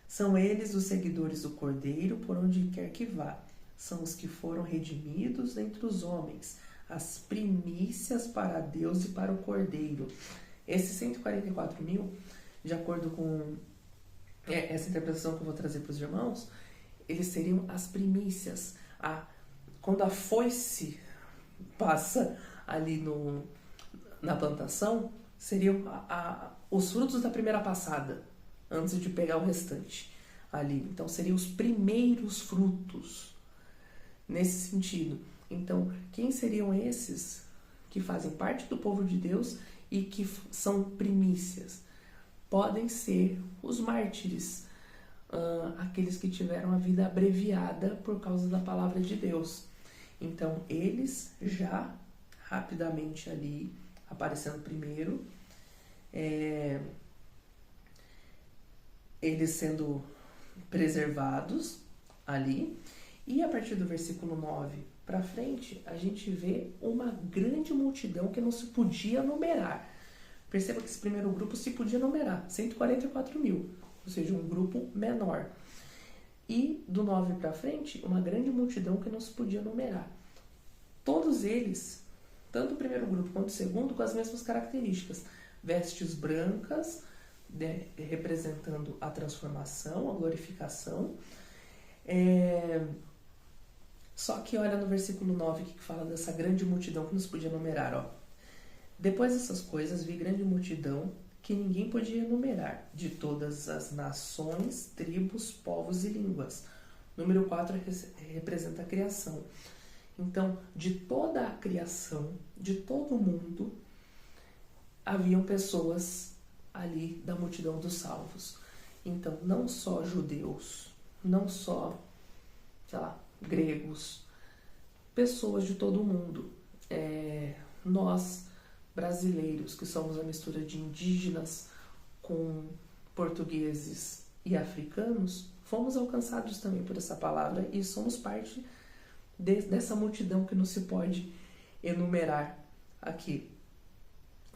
São eles os seguidores do Cordeiro por onde quer que vá, são os que foram redimidos entre os homens, as primícias para Deus e para o Cordeiro. Esses 144 mil, de acordo com essa interpretação que eu vou trazer para os irmãos, eles seriam as primícias. Quando a foice passa ali na plantação, seriam os frutos da primeira passada, antes de pegar o restante ali. Então, seriam os primeiros frutos, nesse sentido. Então, quem seriam esses que fazem parte do povo de Deus e que são primícias? Podem ser os mártires, aqueles que tiveram a vida abreviada por causa da palavra de Deus. Então, eles já rapidamente ali, aparecendo primeiro, eles sendo preservados ali, e a partir do versículo 9 para frente, a gente vê uma grande multidão que não se podia numerar. Perceba que esse primeiro grupo se podia numerar, 144 mil, ou seja, um grupo menor. E do 9 para frente, uma grande multidão que não se podia numerar. Todos eles, tanto o primeiro grupo quanto o segundo, com as mesmas características. Vestes brancas, representando a transformação, a glorificação. Só que olha no versículo 9 que fala dessa grande multidão que não se podia numerar. Ó. Depois dessas coisas, vi grande multidão que ninguém podia enumerar, de todas as nações, tribos, povos e línguas. Número 4 representa a criação. Então, de toda a criação, de todo o mundo, haviam pessoas ali da multidão dos salvos. Então, não só judeus, não só, gregos, pessoas de todo o mundo. Nós brasileiros, que somos a mistura de indígenas com portugueses e africanos, fomos alcançados também por essa palavra e somos parte dessa multidão que não se pode enumerar aqui.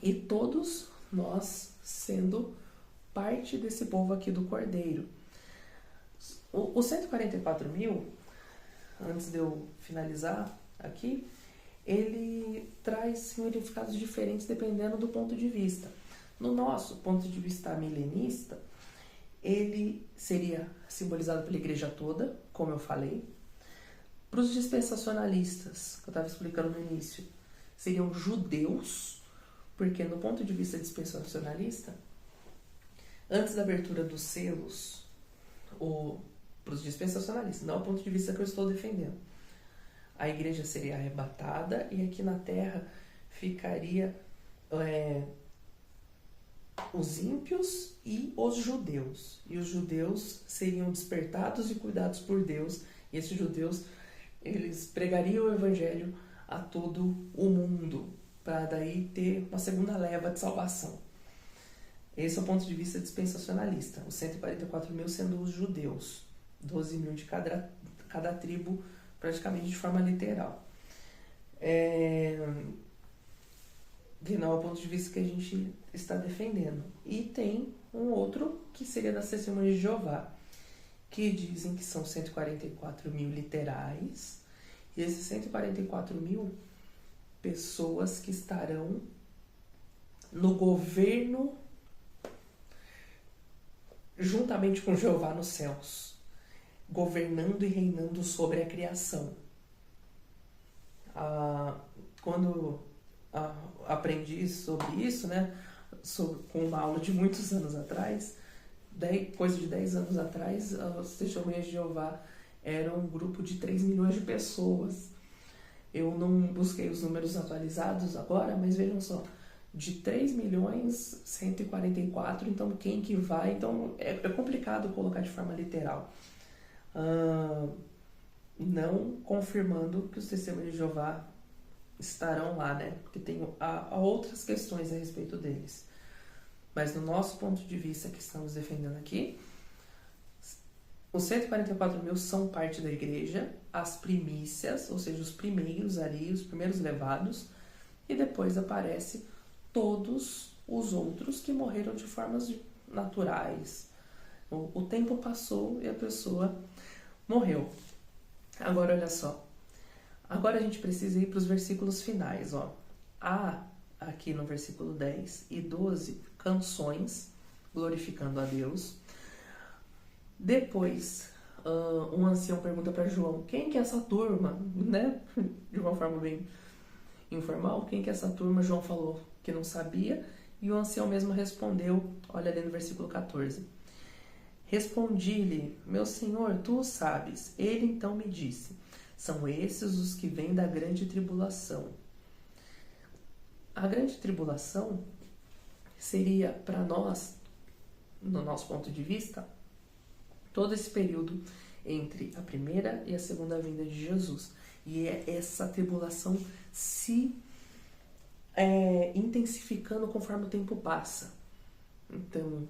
E todos nós sendo parte desse povo aqui do Cordeiro. Os 144 mil, antes de eu finalizar aqui, ele traz significados diferentes dependendo do ponto de vista. No nosso ponto de vista milenista, ele seria simbolizado pela igreja toda, como eu falei. Para os dispensacionalistas, que eu estava explicando no início, seriam judeus, porque no ponto de vista dispensacionalista, antes da abertura dos selos, para os dispensacionalistas, não é o ponto de vista que eu estou defendendo, a igreja seria arrebatada e aqui na terra ficaria os ímpios e os judeus. E os judeus seriam despertados e cuidados por Deus. E esses judeus, eles pregariam o evangelho a todo o mundo, para daí ter uma segunda leva de salvação. Esse é o ponto de vista dispensacionalista. Os 144 mil sendo os judeus. 12 mil de cada tribo, praticamente de forma literal. Que não é o ponto de vista que a gente está defendendo. E tem um outro que seria das Testemunhas de Jeová, que dizem que são 144 mil literais, e esses 144 mil pessoas que estarão no governo juntamente com Jeová nos céus, governando e reinando sobre a criação. Quando aprendi sobre isso, né, com uma aula de muitos anos atrás, coisa de 10 anos atrás, as Testemunhas de Jeová eram um grupo de 3 milhões de pessoas. Eu não busquei os números atualizados agora, mas vejam só, de 3 milhões 144, então quem que vai? Então é complicado colocar de forma literal. Não confirmando que os Testemunhas de Jeová estarão lá, né? Porque tem outras questões a respeito deles. Mas no nosso ponto de vista que estamos defendendo aqui, os 144 mil são parte da igreja, as primícias, ou seja, os primeiros ali, os primeiros levados, e depois aparece todos os outros que morreram de formas naturais. O tempo passou e a pessoa morreu. Agora, olha só. Agora a gente precisa ir para os versículos finais. Ó. Há aqui no versículo 10 e 12 canções glorificando a Deus. Depois, um ancião pergunta para João, quem que é essa turma? Né? De uma forma bem informal, quem que é essa turma? João falou que não sabia e o ancião mesmo respondeu, olha ali no versículo 14. Respondi-lhe, meu senhor, tu o sabes. Ele então me disse, são esses os que vêm da grande tribulação. A grande tribulação seria para nós, no nosso ponto de vista, todo esse período entre a primeira e a segunda vinda de Jesus. E é essa tribulação se intensificando conforme o tempo passa. Então,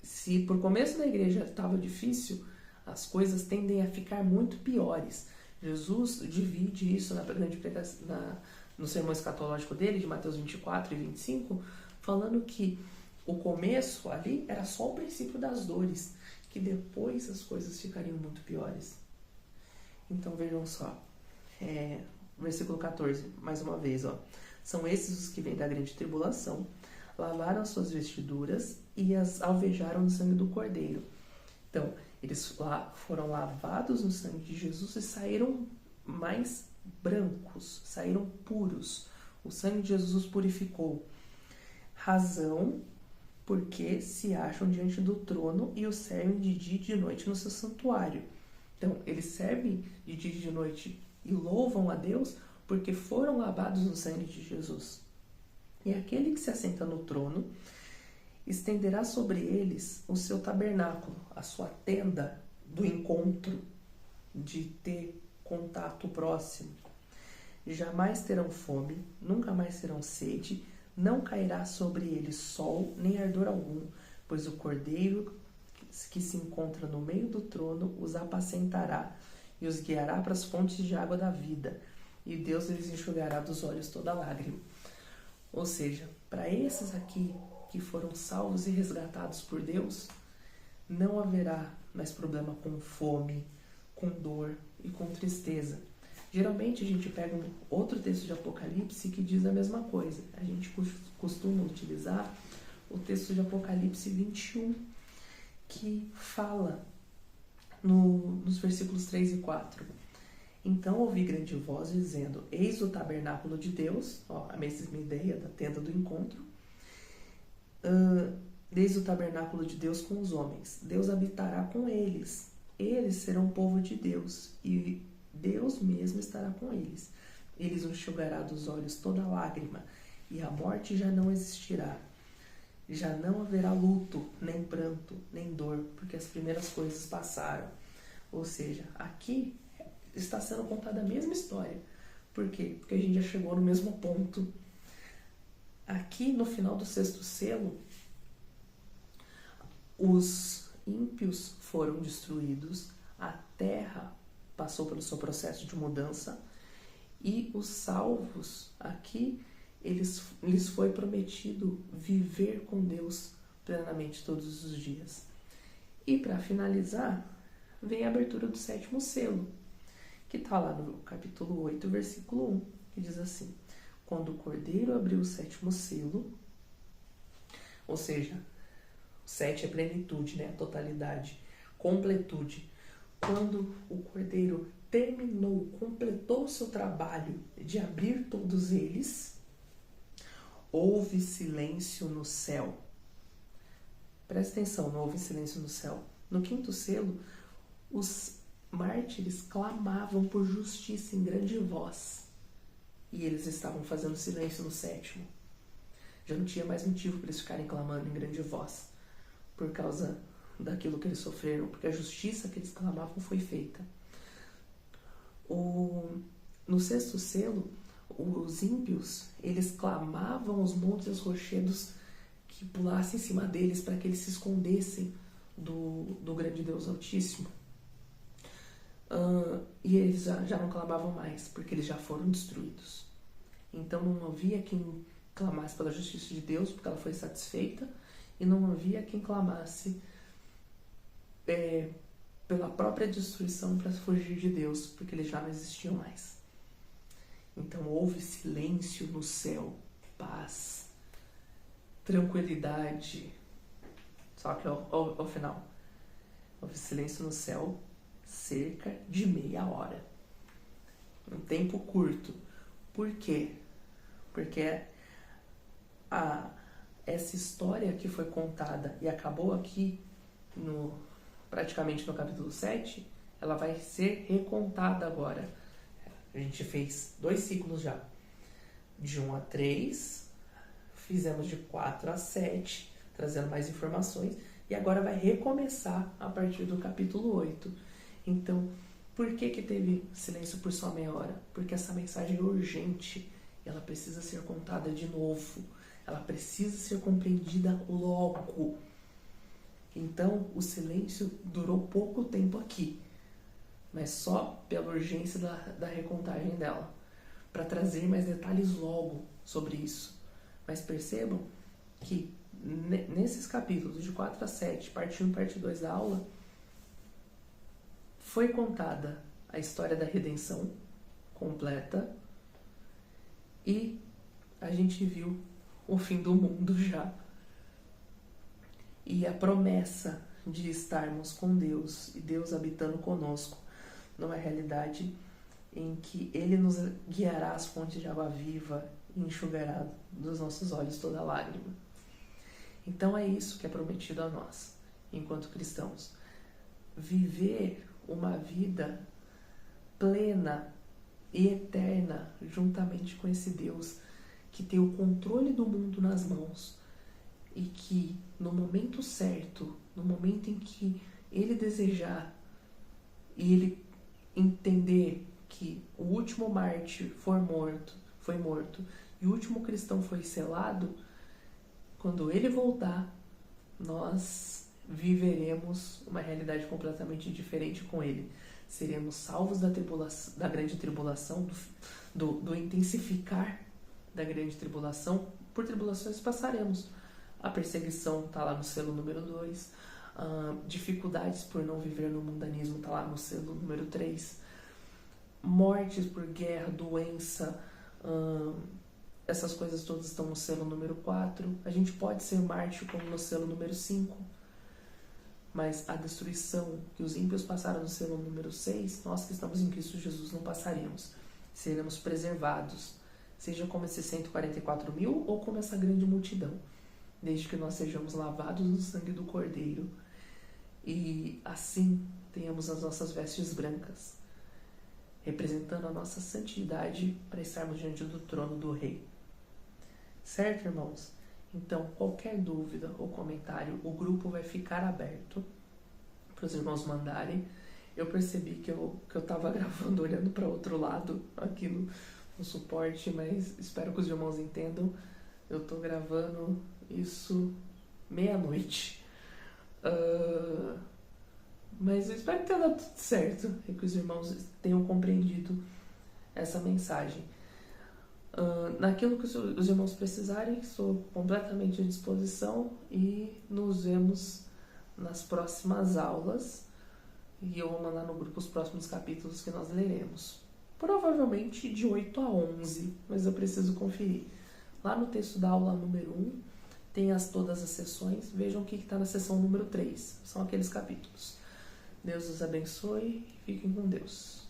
se por começo da igreja estava difícil, as coisas tendem a ficar muito piores. Jesus divide isso no sermão escatológico dele, de Mateus 24 e 25, falando que o começo ali era só o princípio das dores, que depois as coisas ficariam muito piores. Então vejam só, versículo 14, mais uma vez, ó. São esses os que vêm da grande tribulação, lavaram suas vestiduras e as alvejaram no sangue do Cordeiro. Então, eles foram lavados no sangue de Jesus e saíram mais brancos, saíram puros. O sangue de Jesus os purificou. Razão porque se acham diante do trono e o servem de dia e de noite no seu santuário. Então, eles servem de dia e de noite e louvam a Deus porque foram lavados no sangue de Jesus. E aquele que se assenta no trono estenderá sobre eles o seu tabernáculo, a sua tenda do encontro, de ter contato próximo. Jamais terão fome, nunca mais terão sede, Não cairá sobre ele sol nem ardor algum, pois o cordeiro que se encontra no meio do trono os apacentará e os guiará para as fontes de água da vida, e Deus lhes enxugará dos olhos toda lágrima. Ou seja, para esses aqui que foram salvos e resgatados por Deus, não haverá mais problema com fome, com dor e com tristeza. Geralmente a gente pega um outro texto de Apocalipse que diz a mesma coisa. A gente costuma utilizar o texto de Apocalipse 21, que fala nos versículos 3 e 4. Então ouvi grande voz dizendo: eis o tabernáculo de Deus, a mesma ideia da tenda do encontro. Eis o tabernáculo de Deus com os homens. Deus habitará com eles. Eles serão povo de Deus e Deus mesmo estará com eles. Eles enxugará dos olhos toda lágrima, e a morte já não existirá. Já não haverá luto, nem pranto, nem dor, porque as primeiras coisas passaram. Ou seja, aqui está sendo contada a mesma história. Por quê? Porque a gente já chegou no mesmo ponto. Aqui, no final do 6º selo, os ímpios foram destruídos, a terra passou pelo seu processo de mudança, e os salvos aqui, lhes foi prometido viver com Deus plenamente todos os dias. E para finalizar, vem a abertura do 7º selo, que está lá no capítulo 8, versículo 1, que diz assim: quando o Cordeiro abriu o 7º selo, ou seja, 7 é plenitude, né? Totalidade, completude. Quando o Cordeiro terminou, completou o seu trabalho de abrir todos eles, houve silêncio no céu. Presta atenção, não houve silêncio no céu. No 5º selo, os mártires clamavam por justiça em grande voz. E eles estavam fazendo silêncio no 7º. Já não tinha mais motivo para eles ficarem clamando em grande voz, por causa daquilo que eles sofreram, porque a justiça que eles clamavam foi feita. No 6º selo, os ímpios, eles clamavam aos montes e aos rochedos que pulassem em cima deles para que eles se escondessem do grande Deus Altíssimo. E eles já não clamavam mais, porque eles já foram destruídos. Então não havia quem clamasse pela justiça de Deus, porque ela foi satisfeita, e não havia quem clamasse pela própria destruição para fugir de Deus, porque eles já não existiam mais. Então houve silêncio no céu, paz, tranquilidade. Só que ao final, houve silêncio no céu cerca de meia hora. Um tempo curto. Por quê? Porque essa história que foi contada e acabou aqui, praticamente no capítulo 7, ela vai ser recontada agora. A gente fez 2 ciclos já. De 1 a 3, fizemos de 4 a 7, trazendo mais informações, e agora vai recomeçar a partir do capítulo 8. Então, por que teve silêncio por só meia hora? Porque essa mensagem é urgente, ela precisa ser contada de novo, ela precisa ser compreendida logo. Então, o silêncio durou pouco tempo aqui, mas só pela urgência da recontagem dela, para trazer mais detalhes logo sobre isso. Mas percebam que nesses capítulos de 4 a 7, parte 1 e parte 2 da aula, foi contada a história da redenção completa e a gente viu o fim do mundo já. E a promessa de estarmos com Deus e Deus habitando conosco numa realidade em que Ele nos guiará às fontes de água viva e enxugará dos nossos olhos toda lágrima. Então é isso que é prometido a nós, enquanto cristãos. Viver uma vida plena e eterna juntamente com esse Deus que tem o controle do mundo nas mãos e que no momento certo, no momento em que Ele desejar e Ele entender que o último mártir foi morto e o último cristão foi selado, quando ele voltar, nós viveremos uma realidade completamente diferente com ele. Seremos salvos da tribulação, da grande tribulação, do intensificar da grande tribulação. Por tribulações passaremos. A perseguição está lá no selo número 2. Dificuldades por não viver no mundanismo está lá no selo número 3. Mortes por guerra, doença, essas coisas todas estão no selo número 4. A gente pode ser mártir como no selo número 5. Mas a destruição que os ímpios passaram no selo número 6, nós que estamos em Cristo Jesus não passaremos. Seremos preservados, seja como esses 144 mil ou como essa grande multidão, desde que nós sejamos lavados no sangue do Cordeiro e assim tenhamos as nossas vestes brancas, representando a nossa santidade para estarmos diante do trono do Rei. Certo, irmãos? Então, qualquer dúvida ou comentário, o grupo vai ficar aberto para os irmãos mandarem. Eu percebi que eu estava gravando olhando para outro lado aqui no suporte, mas espero que os irmãos entendam. Eu estou gravando isso meia-noite. Mas eu espero que tenha dado tudo certo e que os irmãos tenham compreendido essa mensagem. Naquilo que os irmãos precisarem, estou completamente à disposição e nos vemos nas próximas aulas e eu vou mandar no grupo os próximos capítulos que nós leremos. Provavelmente de 8 a 11, mas eu preciso conferir. Lá no texto da aula número 1 tem todas as sessões, vejam o que está na sessão número 3, são aqueles capítulos. Deus os abençoe e fiquem com Deus.